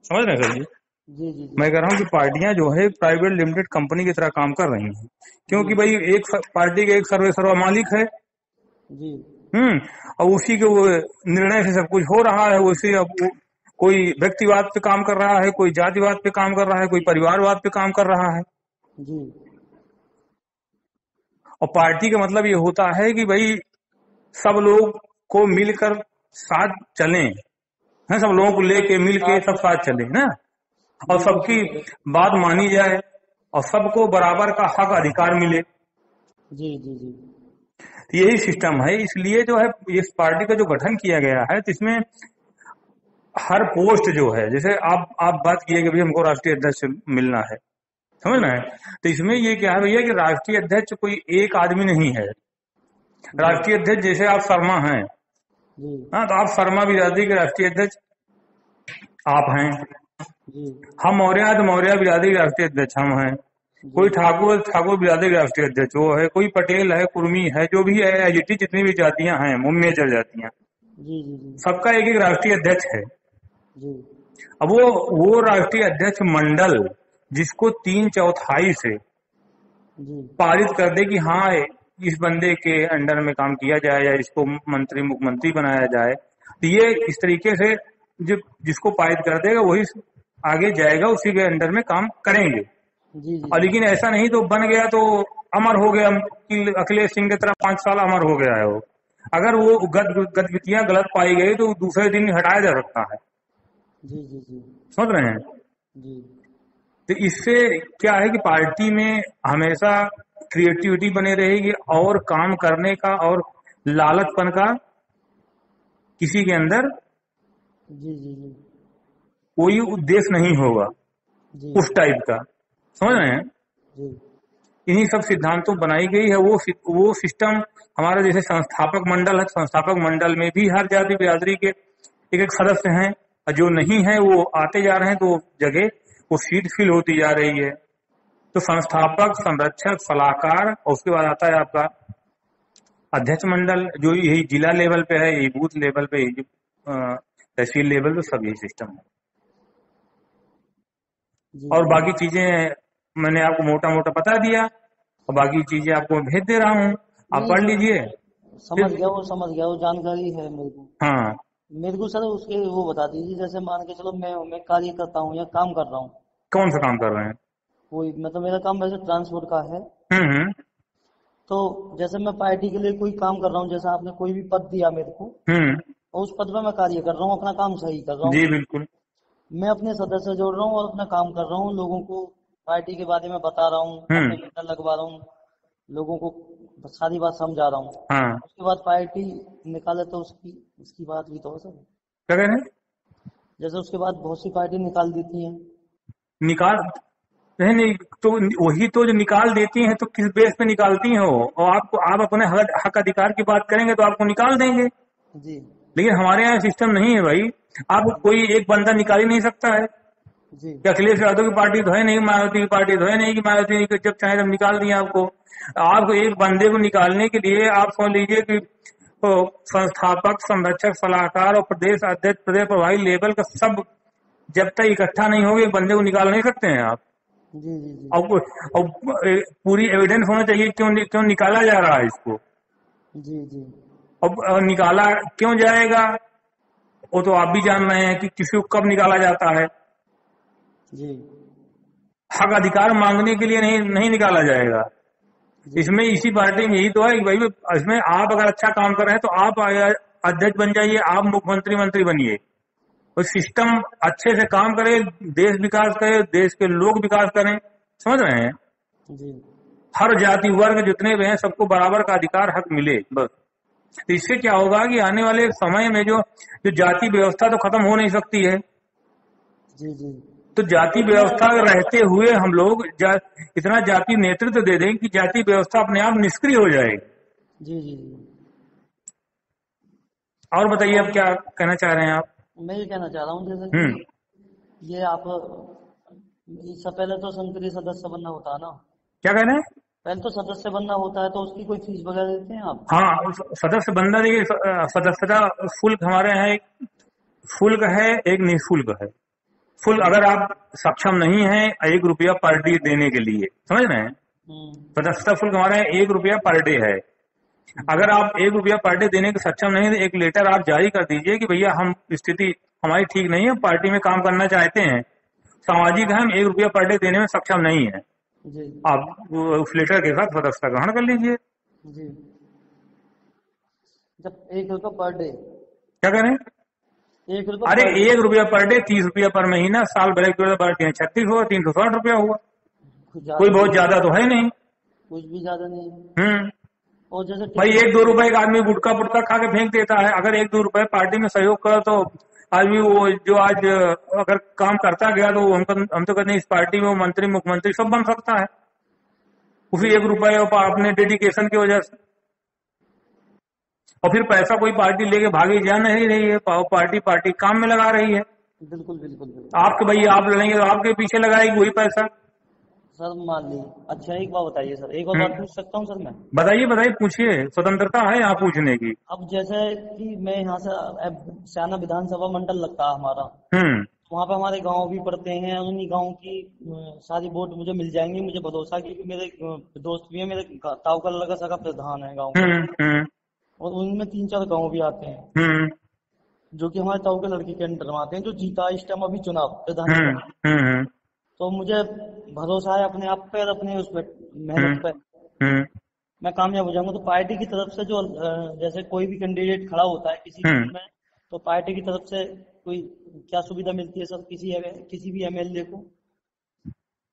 समझ रहे हैं सर जी? जी जी जी मैं कह रहा हूँ कि पार्टियां जो है प्राइवेट लिमिटेड कंपनी की तरह काम कर रही हैं, क्योंकि जी भाई एक पार्टी के एक सर्वे मालिक है। जी हम्म। और उसी के वो निर्णय से सब कुछ हो रहा है। उसी अब कोई व्यक्तिवाद पे काम कर रहा है, कोई जातिवाद पे काम कर रहा है, कोई परिवारवाद पे काम कर रहा है। जी और पार्टी का मतलब ये होता है कि भाई सब लोग को मिलकर साथ चलें, है, सब लोगों को लेके मिल के साथ सब में साथ चले ना, और बिल्कुल सबकी सही कह रहे बात मानी जाए और सबको बराबर का हक अधिकार मिले। जी जी जी तो यही सिस्टम है। इसलिए जो है इस पार्टी का जो गठन किया गया है, तो इसमें हर पोस्ट जो है, जैसे आप बात किए कि भाई हमको राष्ट्रीय अध्यक्ष मिलना है, समझना जी है। तो इसमें ये क्या है भैया कि राष्ट्रीय अध्यक्ष कोई एक आदमी नहीं है। जी राष्ट्रीय अध्यक्ष जैसे आप शर्मा हैं, जी हाँ, तो आप शर्मा बिरादरी के राष्ट्रीय अध्यक्ष आप हैं। जी हम मौर्य हैं तो मौर्य बिरादरी के राष्ट्रीय अध्यक्ष हम हैं। जी कोई ठाकुर ठाकुर बिरादरी के राष्ट्रीय अध्यक्ष वो है, कोई पटेल है, कुर्मी है, जो भी है, एजिटी जितनी भी जातियां हैं, मेजर जातियां, जी जी जी सबका एक एक राष्ट्रीय अध्यक्ष है। जी अब वो राष्ट्रीय अध्यक्ष मंडल जिसको 3/4 से जी पारित कर दे कि हाँ इस बंदे के अंडर में काम किया जाए या इसको मंत्री मुख्यमंत्री बनाया जाए, तो ये इस तरीके से जो जिसको पारित कर देगा वही आगे जाएगा, उसी के अंडर में काम करेंगे। जी जी और जी लेकिन ऐसा नहीं तो बन गया तो अमर हो गया कि अखिलेश सिंह की तरह 5 साल अमर हो गया है वो। अगर वो गतिविधियां गलत पाई गई तो दूसरे दिन हटाया जा सकता है। जी जी जी समझ रहे हैं? जी तो इससे क्या है कि पार्टी में हमेशा क्रिएटिविटी बने रहेगी और काम करने का और लालचपन का किसी के अंदर जी जी जी कोई उद्देश्य नहीं होगा जी उस टाइप का। समझ जी रहे हैं? जी इन्हीं सब सिद्धांतों बनाई गई है वो सिस्टम। हमारा जैसे संस्थापक मंडल है, संस्थापक मंडल में भी हर जाति बिरादरी के एक एक सदस्य हैं, और जो नहीं है वो आते जा रहे हैं, तो जगह वो सीट फिल होती जा रही है। तो संस्थापक, संरक्षक, सलाहकार, और उसके बाद आता है आपका अध्यक्ष मंडल, जो यही जिला लेवल पे है, यही बूथ लेवल पे, यही तहसील लेवल पे, सब यही सिस्टम है। जी और जी बाकी चीजें मैंने आपको मोटा मोटा बता दिया, और बाकी चीजें आपको भेज दे रहा हूँ, आप नहीं पढ़ सर, लीजिए समझ फिर। गया वो, समझ गया वो, जानकारी है मेरे को। हाँ। मेरे को सर उसके वो बता दीजिए, जैसे मान के चलो मैं कार्य करता हूँ या काम कर रहा हूँ, कौन सा काम कर रहे हैं? कोई मतलब मेरा काम वैसे ट्रांसपोर्ट का है। हम्म। तो जैसे मैं पार्टी के लिए कोई काम कर रहा हूँ, जैसे आपने कोई भी पद दिया मेरे को, हम्म। और उस पद पे मैं कार्य कर रहा हूँ, अपना काम सही कर रहा जी हूँ, बिल्कुल। मैं अपने सदस्य जोड़ रहा हूँ और अपना काम कर रहा हूँ, लोगों को पार्टी के बारे में बता रहा हूँ, अपने हम्म। बैनर लगवा रहा हूँ, लोगों को सारी बात समझा रहा हूँ। हाँ। उसके बाद पार्टी निकाले तो उसकी उसकी बात भी तो हो सर। क्या कह रहे हैं? जैसे उसके बाद बहुत सी पार्टी निकाल देती हैं। निकाल नहीं नहीं, तो वही तो जो निकाल देती हैं, तो किस बेस पे निकालती हैं वो? और आपको आप अपने हक अधिकार की बात करेंगे तो आपको निकाल देंगे। जी लेकिन हमारे यहाँ सिस्टम नहीं है भाई। आप कोई एक बंदा निकाल ही नहीं सकता है जी कि अखिलेश यादव की पार्टी तो है नहीं, मायावती की पार्टी तो है नहीं कि मायावती ने जब चाहे तब निकाल दिया आपको। आपको एक बंदे को निकालने के लिए आप समझ लीजिए कि तो संस्थापक, संरक्षक, सलाहकार और प्रदेश अध्यक्ष, प्रदेश प्रभारी लेवल का सब जब तक इकट्ठा नहीं होंगे, एक बंदे को निकाल नहीं सकते हैं आप। जी जी जी और पूरी एविडेंस होना चाहिए क्यों क्यों निकाला जा रहा है इसको। जी जी और निकाला क्यों जाएगा वो तो आप भी जान रहे हैं कि किसी को कब निकाला जाता है। जी हक अधिकार मांगने के लिए नहीं नहीं निकाला जाएगा। जी इसमें इसी पार्टी में यही तो है कि भाई इसमें आप अगर अच्छा काम कर रहे हैं तो आप अध्यक्ष बन जाइए, आप मुख्यमंत्री मंत्री बनिए, और सिस्टम अच्छे से काम करे, देश विकास करे, देश के लोग विकास करें। समझ रहे हैं? जी हर जाति वर्ग जितने भी हैं सबको बराबर का अधिकार हक मिले बस। तो इससे क्या होगा कि आने वाले समय में जो जो जाति व्यवस्था तो खत्म हो नहीं सकती है, जी जी तो जाति एक मैं व्यवस्था रहते हुए हम लोग इतना जाति नेतृत्व दे दें कि जाति व्यवस्था अपने आप निष्क्रिय हो जाएगी। जी जी जी और बताइए और अब क्या कहना चाह रहे हैं आप? मैं ये कहना चाह रहा हूँ, जैसे कि हम्म। ये आप, इससे पहले तो सक्रिय सदस्य बनना होता है ना, क्या कह रहे हैं? पहले तो सदस्य बनना होता है, तो उसकी कोई फीस वगैरह देते हैं आप? हाँ, सदस्य बनना, देखिए सदस्यता शुल्क हमारे यहाँ एक शुल्क है, एक निःशुल्क है। फुल, अगर आप सक्षम नहीं है 1 रुपया पर डे देने के लिए, समझ रहे हैं, सदस्यता शुल्क हमारे यहाँ 1 रुपया पर डे है। अगर आप 1 रुपया पर डे देने के सक्षम नहीं है तो एक लेटर आप जारी कर दीजिए कि भैया हम स्थिति हमारी ठीक नहीं है, पार्टी में काम करना चाहते हैं, सामाजिक है, हम 1 रुपया पर डे देने में सक्षम नहीं है। जी आप उस लेटर के साथ सदस्यता ग्रहण कर लीजिए। जी। जब 1 रुपया पर डे, क्या करें? 1 रुपया अरे पर डे, 1 रुपया पर डे 30 रुपया पर महीना, साल भर 36 हुआ, 360 रुपया हुआ, कुछ कोई ज्यादा बहुत नहीं, ज्यादा तो है नहीं। कुछ भी ज्यादा नहीं है। हम्म। और जैसे भाई टिकट, 1-2 रुपए का आदमी गुटखा पुटखा खा के फेंक देता है, अगर 1-2 रुपए पार्टी में सहयोग करो तो आदमी वो जो आज अगर काम करता गया तो हम तो कहते हैं इस पार्टी में वो मंत्री मुख्यमंत्री सब बन सकता है उसी 1 रुपए अपने डेडिकेशन की वजह से। और फिर पैसा कोई पार्टी लेके भागी जा नहीं रही है, पार्टी पार्टी काम में लगा रही है। बिल्कुल बिल्कुल बिल्कुल। आपके भैया आप लड़ेंगे तो आपके पीछे लगाएगी वही पैसा। सर मान ली, अच्छा एक बात बताइए सर, एक और बात पूछ सकता हूँ सर मैं? बताइए बताइए, पूछिए, स्वतंत्रता है यहाँ पूछने की। अब जैसे कि मैं यहाँ से स्याना विधानसभा मंडल लगता है हमारा, हम्म। वहाँ पे हमारे गांव भी पड़ते हैं, उन्हीं गांव की सारी वोट मुझे मिल जाएंगी, मुझे भरोसा है, क्योंकि मेरे दोस्त भी है, मेरे ताऊ का लड़का सगा प्रधान है गांव का, हम्म। और उनमें 3-4 गांव भी आते हैं हम्म। जो कि हमारे ताऊ के लड़के के अंडर में आते हैं, जो जीता इस टाइम अभी चुनाव प्रधान हम्म। का। हम्म। तो मुझे भरोसा है अपने आप पे और अपने उस पे मेहनत पे, हम्म। मैं कामयाब हो जाऊंगा। तो पार्टी की तरफ से जो जैसे कोई भी कैंडिडेट खड़ा होता है किसी हम्म। चीज में, तो पार्टी की तरफ से कोई क्या सुविधा मिलती है सर किसी भी एमएलए को?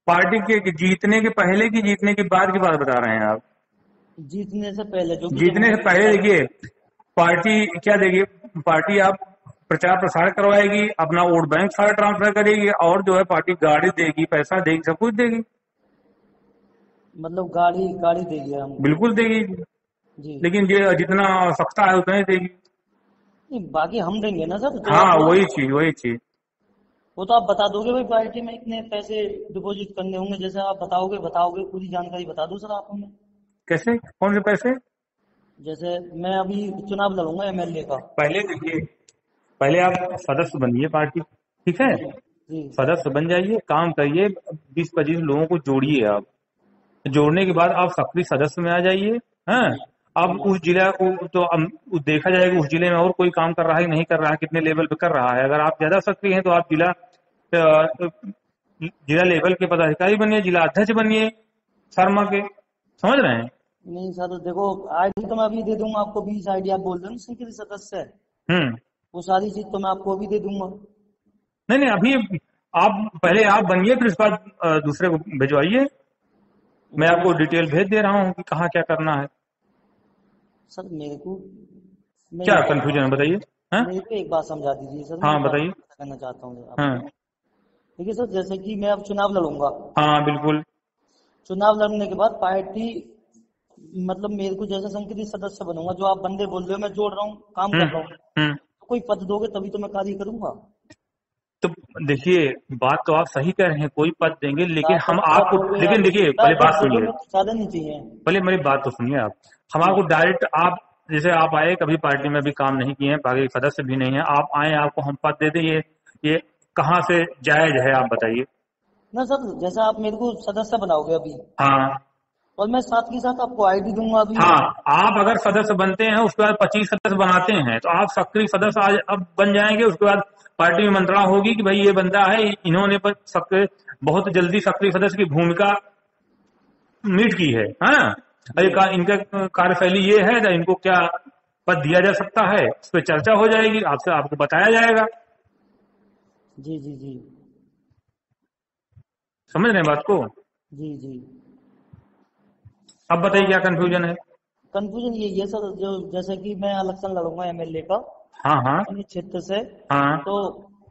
पार्टी के जीतने के पहले की जीतने के बाद की बात बता रहे हैं आप? जीतने से पहले, जो भी जब जीतने से हमारी पहले देखिए पार्टी क्या देगी, पार्टी आप प्रचार प्रसार करवाएगी, अपना वोट बैंक सारा ट्रांसफर करेगी, और जो है पार्टी गाड़ी देगी, पैसा देगी, सब कुछ देगी। मतलब गाड़ी गाड़ी देगी हम? बिल्कुल देगी, जी। लेकिन जो जितना आवश्यकता है उतना ही देगी। नहीं, बाकी हम देंगे ना सर, तो हाँ, आप वही चीज वही चीज। वो तो आप बता दोगे भाई, पार्टी में इतने पैसे डिपॉजिट करने होंगे, जैसे आप बताओगे पूरी जानकारी बता दो सर आप हमें। कैसे, कौन से पैसे? जैसे मैं अभी चुनाव लड़ूंगा एमएलए का। पहले देखिए, पहले आप सदस्य बनिए पार्टी, ठीक है, जी जी सदस्य बन जाइए, काम करिए, 20-25 लोगों को जोड़िए आप, जोड़ने के बाद आप सक्रिय सदस्य में आ जाइए। हाँ, जी अब जी उस जिला को तो देखा जाएगा उस जिले में और कोई काम कर रहा है कि नहीं कर रहा है, कितने लेवल पे कर रहा है। अगर आप ज्यादा सक्रिय हैं तो आप जिला लेवल के पदाधिकारी बनिए, जिला अध्यक्ष बनिए शर्मा के, समझ रहे हैं? नहीं सर देखो, आईडी तो मैं अभी दे दूंगा आपको, 20 आईडी आप बोल रहे हो ना संसदीय सदस्य है, हम्म। वो सारी चीज तो मैं आपको अभी दे दूंगा। नहीं नहीं, अभी आप पहले आप बनिए, फिर इसके बाद दूसरे को भिजवाइए। मैं जी आपको डिटेल भेज दे रहा हूँ कि कहाँ क्या करना है। सर मेरे को, मैं क्या एक बात, कंफ्यूजन है बताइए? हाँ मेरे को एक बात समझा दीजिए सर, मैं हाँ, एक बात बताइए। करना चाहता हूँ हाँ आपसे। देखिए सर, जैसे कि मैं अब चुनाव लड़ूंगा, हाँ बिल्कुल। चुनाव लड़ने के बाद पार्टी, मतलब मेरे को जैसे संसदीय सदस्य बनूंगा, जो आप बंदे बोल रहे हो मैं जोड़ रहा हूँ, काम कर रहा हूँ, हम्म। तो कोई पद दोगे तभी तो मैं कार्य करूंगा। तो देखिए, बात तो आप सही कह रहे हैं, कोई पद देंगे, लेकिन ज्यादा हम पद आपको, दोगे या लेकिन देखिए पहले ज्यादा बात दोगे, सुनिए, मुझे ज्यादा नहीं चाहिए। पहले मेरी बात तो सुनिए आप। हम जी आपको डायरेक्ट, आप जैसे आप आए, कभी पार्टी में भी काम नहीं किए हैं, बाकी सदस्य भी नहीं है, आप आए आपको हम पद दे दें, ये कहाँ से जायज है आप बताइए? ना सर, जैसा आप मेरे को सदस्य बनाओगे अभी, हाँ और मैं साथ के साथ आपको आईडी दूंगा अभी। हाँ, आप अगर सदस्य बनते हैं उसके बाद 25 सदस्य बनाते हैं तो आप सक्रिय सदस्य आज अब बन जाएंगे। उसके बाद पार्टी में मंत्रणा होगी कि भाई ये बंदा है, इन्होंने पर सक्रिय, बहुत जल्दी सक्रिय सदस्य की भूमिका मीट की है हाँ, अरे इनका कार्यशैली ये है तो इनको क्या पद दिया जा सकता है, इस पर चर्चा हो जाएगी, आपसे आपको बताया जाएगा। जी जी जी समझ रहे हैं बात को? जी जी। अब बताइए क्या कंफ्यूजन है? कंफ्यूजन ये सर, जो जैसे कि मैं इलेक्शन लड़ूंगा एमएलए का हाँ हाँ अपने क्षेत्र से, हाँ। तो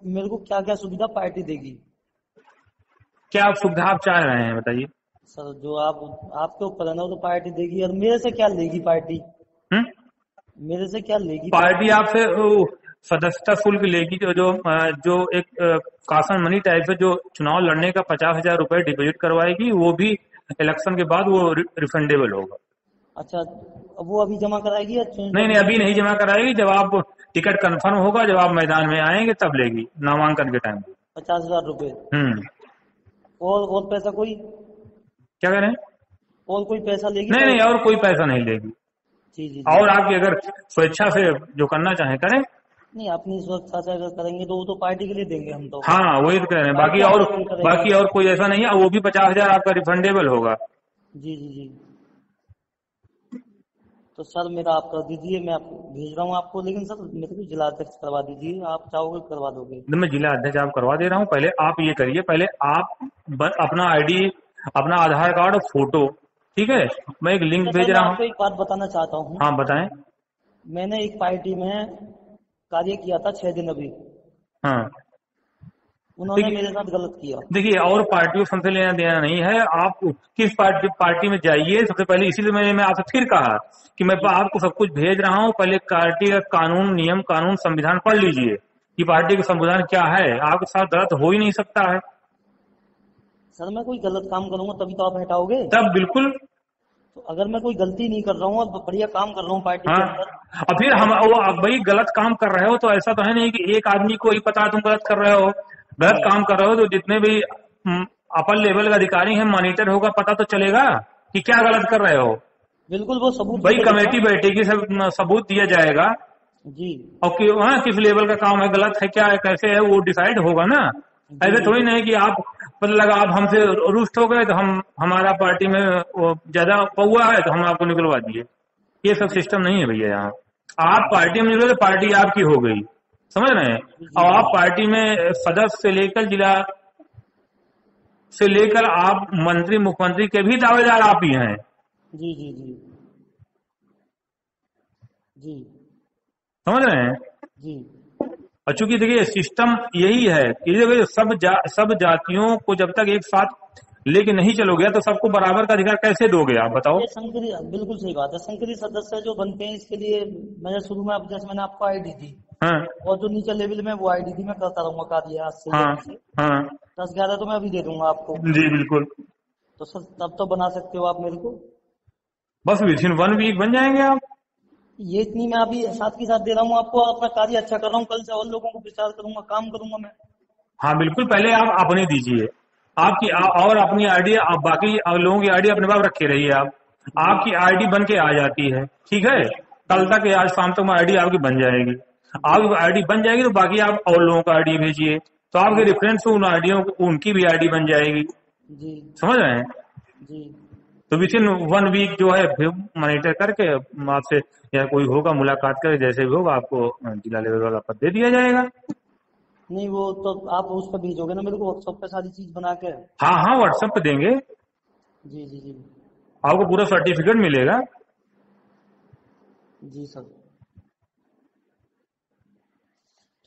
मेरे को क्या क्या सुविधा पार्टी देगी? क्या आप सुविधा आप चाह रहे हैं बताइए? सर जो आपके ऊपर है ना, वो तो पार्टी देगी, और मेरे से क्या लेगी पार्टी? हम्म। मेरे से क्या लेगी पार्टी आपसे सदस्यता शुल्क लेगी, जो एक कासन मनी टाइप से जो चुनाव लड़ने का 50,000 रुपए डिपॉजिट करवाएगी, वो भी इलेक्शन के बाद वो रिफंडेबल होगा। अच्छा, अब वो अभी जमा कराएगी या नहीं जब नहीं, अभी नहीं जमा कराएगी, जब आप टिकट कंफर्म होगा, जब आप मैदान में आएंगे तब लेगी, नामांकन के टाइम। 50,000 रुपए। हम्म। और पैसा कोई, क्या कह रहे हैं? और कोई पैसा लेगी नहीं नहीं, पार्टी? और कोई पैसा नहीं लेगी। जी जी जी। और आपकी अगर स्वेच्छा से जो करना चाहे करें। नहीं, अपनी सुरक्षा से अगर करेंगे तो वो तो पार्टी के लिए देंगे हम तो। हाँ वही तो कह रहे हैं, बाकी पार्टी और, हमारे लिए करेगी। बाकी और कोई ऐसा नहीं है, वो भी 50,000 आपका रिफंडेबल होगा। जी जी जी। तो सर मेरा आप कर दीजिए, मैं आपको भेज रहा हूँ आपको, लेकिन सर मेरे को जिला अध्यक्ष करवा दीजिए, आप चाहोगे करवा दोगे? मैं जिला अध्यक्ष आप करवा दे रहा हूँ। पहले आप ये करिए, पहले आप अपना आईडी, अपना आधार कार्ड और फोटो, ठीक है, मैं एक लिंक अच्छा भेज सर, मैं रहा हूँ। आपको एक बात बताना चाहता हूँ। हाँ बताएं। मैंने एक पार्टी में कार्य किया था 6 दिन अभी। हाँ उन्होंने देखिए, मेरे साथ गलत किया। देखिए और पार्टियों से हमसे लेना देना नहीं है। आप किस पार्टी में जाइए सबसे पहले, इसीलिए मैं आपसे फिर कहा कि मैं जी आपको सब कुछ भेज रहा हूँ। पहले पार्टी का कानून, नियम कानून, संविधान पढ़ लीजिए कि पार्टी का संविधान क्या है। आपके साथ गलत हो ही नहीं सकता है। सर, मैं कोई गलत काम करूंगा तभी तो आप हटाओगे? तब बिल्कुल। तो अगर मैं कोई गलती नहीं कर रहा हूँ और बढ़िया काम कर रहा हूँ पार्टी हाँ, के अंदर, और फिर हम पार्टी वो अब भाई गलत काम कर रहे हो तो ऐसा तो है नहीं कि एक आदमी को ही पता है तुम गलत कर रहे हो। गलत हाँ काम कर रहे हो तो जितने भी अपर लेवल का अधिकारी हैं, मॉनिटर होगा, पता तो चलेगा कि क्या गलत कर रहे हो। बिल्कुल, वो सबूत भी भाई देगा। कमेटी बैठेगी, सब सबूत दिया जाएगा। जी और हाँ, किस लेवल का काम है, गलत है क्या है, कैसे है, वो डिसाइड होगा ना। जी ऐसे जी थोड़ी जी। नहीं कि आप मतलब लगा आप हमसे रुष्ट हो गए तो हम, हमारा पार्टी में वो ज्यादा पौआ है तो हम आपको निकलवा दिए। ये सब जी सिस्टम नहीं है भैया यहाँ। आप जी पार्टी में निकले तो पार्टी आपकी हो गई, समझ रहे हैं। जी जी और जी आप पार्टी में सदस्य से लेकर जिला से लेकर आप मंत्री मुख्यमंत्री के भी दावेदार आप ही हैं, जी जी जी जी समझ रहे हैं। जी। और चूंकि देखिए सिस्टम यही है कि देखिए सब जातियों को जब तक एक साथ लेके नहीं चलोगे तो सबको बराबर का अधिकार कैसे दोगे आप बताओ। ये संक्रिय, बिल्कुल सही बात है। संक्रिय सदस्य जो बनते हैं इसके लिए मैंने शुरू में, अब जैसे मैंने आपको आईडी दी, हाँ और जो नीचे लेवल में वो आईडी थी, मैं करता रहूंगा कार्य आज से ही हाँ अभी से। हाँ। 10-11 तो मैं अभी दे दूंगा आपको। जी बिल्कुल। तो सर तब तो बना सकते हो आप मेरे को? बस विद इन 1 वीक बन जाएंगे आप। ये इतनी मैं अभी साथ के साथ दे रहा हूँ आपको, अपना कार्य अच्छा कर रहा हूँ, कल से और लोगों को प्रचार करूंगा, काम करूंगा मैं। हाँ बिल्कुल, पहले आप अपने दीजिए आपकी जी और अपनी आईडी, आप बाकी लोगों की आईडी अपने पास रखे रहिए आप। जी आपकी आईडी बन के आ जाती है, ठीक है। जी कल तक या आज शाम तक आईडी आपकी बन जाएगी। जी आपकी आईडी बन जाएगी तो बाकी आप और लोगों का आईडी भेजिए, तो आपके जी रेफरेंस उन आईडियों उनकी भी आईडी बन जाएगी, जी समझ रहे हैं। जी। तो विद इन 1 वीक जो है फिर मॉनिटर करके आपसे या कोई होगा मुलाकात करे, जैसे भी होगा आपको जिला लेवल वाला पद दे दिया जाएगा। नहीं, वो तो आप उस पर भेजोगे ना मेरे को व्हाट्सएप पे सारी चीज बना के? हाँ हाँ, व्हाट्सएप पे देंगे, जी जी जी आपको पूरा सर्टिफिकेट मिलेगा। जी सर।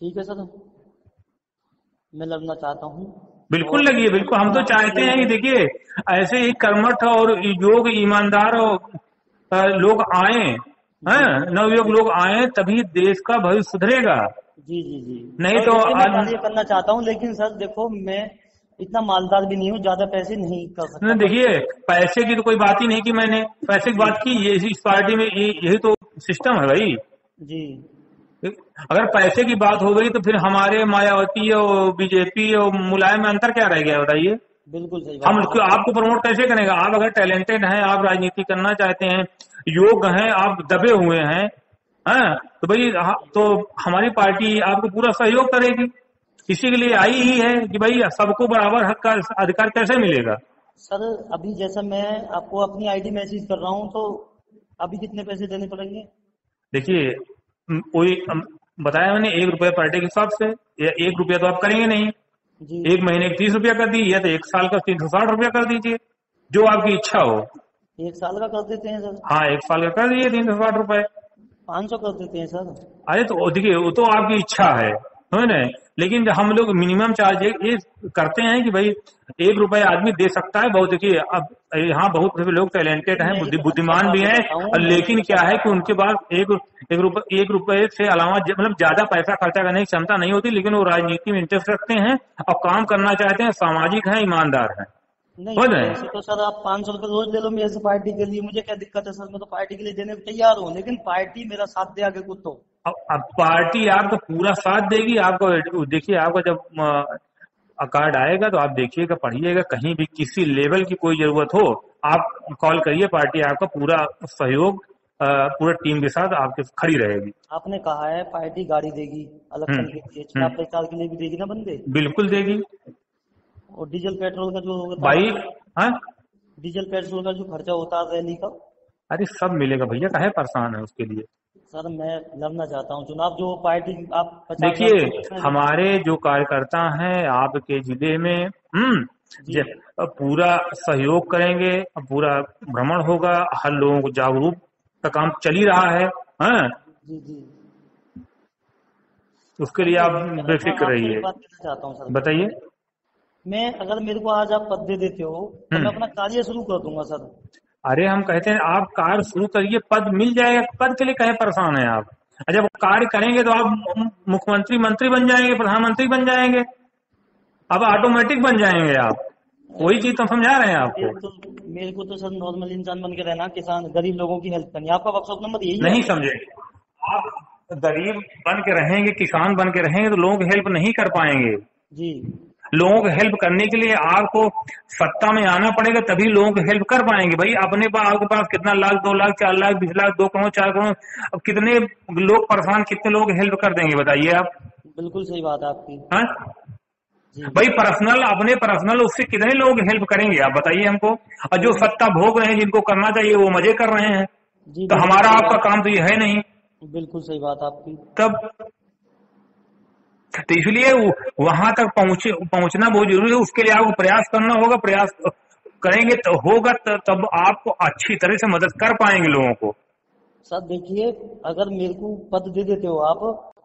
ठीक है सर, मैं लड़ना चाहता हूँ। बिल्कुल और लगिए, बिल्कुल, हम मैं तो आपको चाहते हैं कि जरूर, देखिए ऐसे ही कर्मठ और योग ईमानदार लोग आए, जी हैं नवयुवक लोग आए, तभी देश का भविष्य सुधरेगा। जी जी जी। नहीं सर तो देखिए, मैं कार्य करना चाहता हूँ, लेकिन सर देखो, मैं इतना मालदार भी नहीं हूँ, ज्यादा पैसे नहीं कर सकता खर्च। देखिए पैसे की तो कोई बात ही नहीं की मैंने, पैसे की जी बात की ये इस पार्टी में, यही तो सिस्टम है भाई। जी। अगर पैसे की बात हो गई तो फिर हमारे मायावती और बीजेपी और मुलायम में अंतर क्या रह गया बताइए। बिल्कुल सही हम बात है सर। आपको प्रमोट कैसे करेंगे? आप अगर टैलेंटेड हैं, आप राजनीति करना चाहते हैं, योग्य हैं, आप दबे हुए हैं, हाँ, तो भाई तो हमारी पार्टी आपको पूरा सहयोग करेगी। इसी के लिए आई ही है कि भाई सबको बराबर हक का अधिकार कैसे मिलेगा। सर अभी जैसा मैं आपको अपनी आईडी मैसेज कर रहा हूँ, तो अभी कितने पैसे देने पड़ेंगे? देखिए कोई बताया मैंने, 1 रुपया पर डे के हिसाब से, या 1 रुपया तो आप करेंगे नहीं। जी। 1 महीने का 30 रुपया कर दीजिए, या तो 1 साल का 360 रुपया कर दीजिए, जो आपकी इच्छा हो। 1 साल का कर देते हैं सर? हाँ 1 साल का कर दीजिए 360 रुपए। 500 कर देते हैं सर? अरे तो देखिए वो तो आपकी इच्छा है, समझ रहे हैं। लेकिन हम लोग मिनिमम चार्ज ये करते हैं कि भाई 1 रुपया आदमी दे सकता है बहुत। देखिए अब यहाँ बहुत से लोग टैलेंटेड नहीं, हैं, मैं एक अच्छा बुद्धिमान बात भी हैं, बताता हूँ, और मैं एक लेकिन अच्छा क्या है बात कि उनके पास एक रुपए से अलावा मतलब ज्यादा पैसा खर्चा करने की क्षमता नहीं होती, लेकिन वो राजनीति में इंटरेस्ट रखते हैं और काम करना चाहते हैं, सामाजिक हैं, ईमानदार हैं, नहीं, समझ रहे हैं। पैसे तो सर आप 500 रुपये रोज ले लो मेरे से पार्टी के लिए, मुझे क्या दिक्कत है सर, मैं तो पार्टी के लिए देने को तैयार हूँ, लेकिन पार्टी मेरा साथ दे आगे कुछ तो। अब पार्टी आपका पूरा साथ देगी। आपको देखिए, आपका जब कार्ड आएगा तो आप देखिएगा, पढ़िएगा, कहीं भी किसी लेवल की कोई जरूरत हो आप कॉल करिए, पार्टी आपका पूरा सहयोग पूरा टीम के साथ आपके खड़ी रहेगी। आपने कहा है पार्टी गाड़ी देगी इलेक्शन के लिए, चुनाव हम्म, प्रचार के लिए भी देगी ना बंदे। बिल्कुल देगी और डीजल पेट्रोल का जो होता भाई। है, हाँ, डीजल पेट्रोल का जो खर्चा होता है रैली का। अरे सब मिलेगा भैया, काहे परेशान है उसके लिए। सर मैं लड़ना चाहता हूँ चुनाव, जो पार्टी आप 50,000 देखिए, रुपये हमारे जो कार्यकर्ता हैं आपके जिले में, जी पूरा सहयोग करेंगे, पूरा भ्रमण होगा, हर लोगों को जागरूक का काम चल ही रहा है। हाँ, जी जी। उसके सर लिए मैं आप यही कह रहा था, बेफिक्र आपसे एक रहिए। बात कहना चाहता हूँ सर। बताइए। मैं अगर मेरे को आज आप पद दे देते हो तो मैं हम्म अपना कार्य शुरू कर दूंगा सर। अरे हम कहते हैं आप कार्य शुरू करिए, पद मिल जाएगा, पद के लिए कहे परेशान है आप। जब कार्य करेंगे तो आप मुख्यमंत्री मंत्री बन जाएंगे, प्रधानमंत्री बन जाएंगे, अब ऑटोमेटिक बन जाएंगे आप। वही चीज तो समझा रहे हैं आपको। मेरे को तो सर नॉर्मल इंसान बन के रहना, किसान गरीब लोगों की हेल्प करनी। आपका वर्कशॉप नंबर यही है। नहीं समझे आप, गरीब बन के रहेंगे, किसान बन के रहेंगे तो लोगों की हेल्प नहीं कर पाएंगे। जी लोगों को हेल्प करने के लिए आपको सत्ता में आना पड़ेगा, तभी लोगों को हेल्प कर पाएंगे। भाई अपने पास, आपके पास कितना लाख, 2 लाख, 4 लाख, 20 लाख, 2 करोड़, 4 करोड़, अब कितने लोग परेशान, कितने लोग हेल्प कर देंगे बताइए आप। बिल्कुल सही बात है आपकी। हाँ, जी भाई पर्सनल, अपने पर्सनल उससे कितने लोग हेल्प करेंगे आप बताइए हमको। और जो बिल्कुल सत्ता भोग रहे हैं, जिनको करना चाहिए वो मजे कर रहे हैं, जी तो बिल्कुल हमारा सही आपका बात। काम तो ये है नहीं। बिल्कुल सही बात आपकी। तब तो इसलिए वहां तक पहुंचना बहुत जरूरी है। उसके लिए आपको प्रयास करना होगा, प्रयास करेंगे तो होगा, तब आपको अच्छी तरह से मदद कर पाएंगे लोगों को। सर देखिए, अगर मेरे को पद दे देते हो आप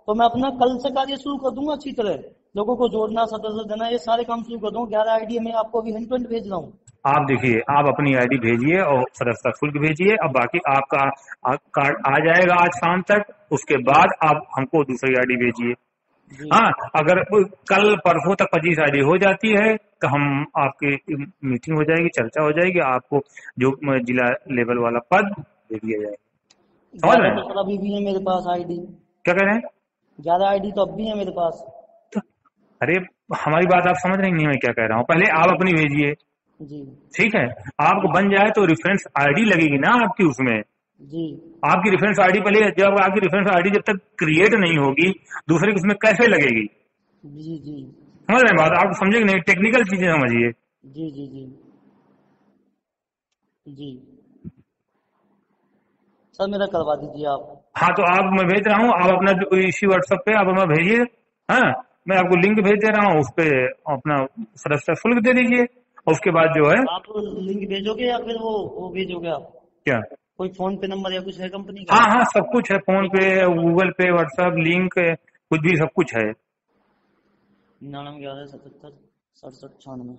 तो मैं अपना कल से कार्य शुरू कर दूंगा अच्छी तरह। लोगों को जोड़ना, सदस्य देना, ये सारे काम शुरू कर दूंगा। 11 आईडी मैं आपको अभी हैंड टू हैंड भेज रहा हूँ। आप देखिए, आप अपनी आईडी भेजिए और सदस्यता शुल्क भेजिए, अब बाकी आपका कार्ड आ जाएगा आज शाम तक। उसके जी बाद आप हमको दूसरी आईडी भेजिए। जी हाँ, अगर कल परसों तक 25 आईडी हो जाती है तो हम आपकी मीटिंग हो जाएगी, चर्चा हो जाएगी, आपको जो जिला लेवल वाला पद दे दिया जाएगा। समझ रहे 11 तो हैं सर अभी भी है मेरे पास आईडी। क्या कह रहे हैं? 11 आईडी तो अब भी है मेरे पास। तो अरे, हमारी बात आप समझ रहे नहीं, मैं क्या कह रहा हूँ, पहले आप अपनी भेजिए। जी ठीक है, आपको बन जाए तो रेफरेंस आईडी लगेगी ना आपकी उसमें। जी आपकी रेफरेंस आईडी पहले, जब आपकी रेफरेंस आईडी जब तक क्रिएट नहीं होगी, दूसरे की उसमें कैसे लगेगी? जी जी समझ रहे हैं बात? आप समझेंगे नहीं, टेक्निकल चीजें समझिए। जी जी जी जी। सर मेरा करवा दीजिए आप। हाँ, तो आप, मैं भेज रहा हूँ, आप अपना इसी व्हाट्सएप पे आप अपना भेजिए। हाँ, मैं आपको लिंक भेज दे रहा हूँ, उस पे अपना सदस्यता शुल्क दे दीजिए, और उसके बाद जो है। आप लिंक भेजोगे या फिर वो भेजोगे आप? क्या? कोई फोन पे नंबर या कुछ है कंपनी का? हाँ हाँ, सब कुछ है, फोन भेज पे, दीजिए सर। गूगल पे, व्हाट्सएप लिंक, कुछ भी, सब कुछ है। 99 11 77 67 96।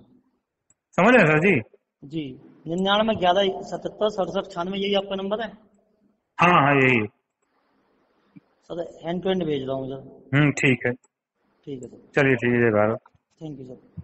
समझ रहे हैं सर जी? जी 99 11 77 67 96, यही आपका नंबर है? हाँ हाँ, यही। सर हैंड टू हैंड भेज रहा हूँ सर। ठीक है। ठीक है सर। चलिए ठीक है, जय भारत। Thank you sir.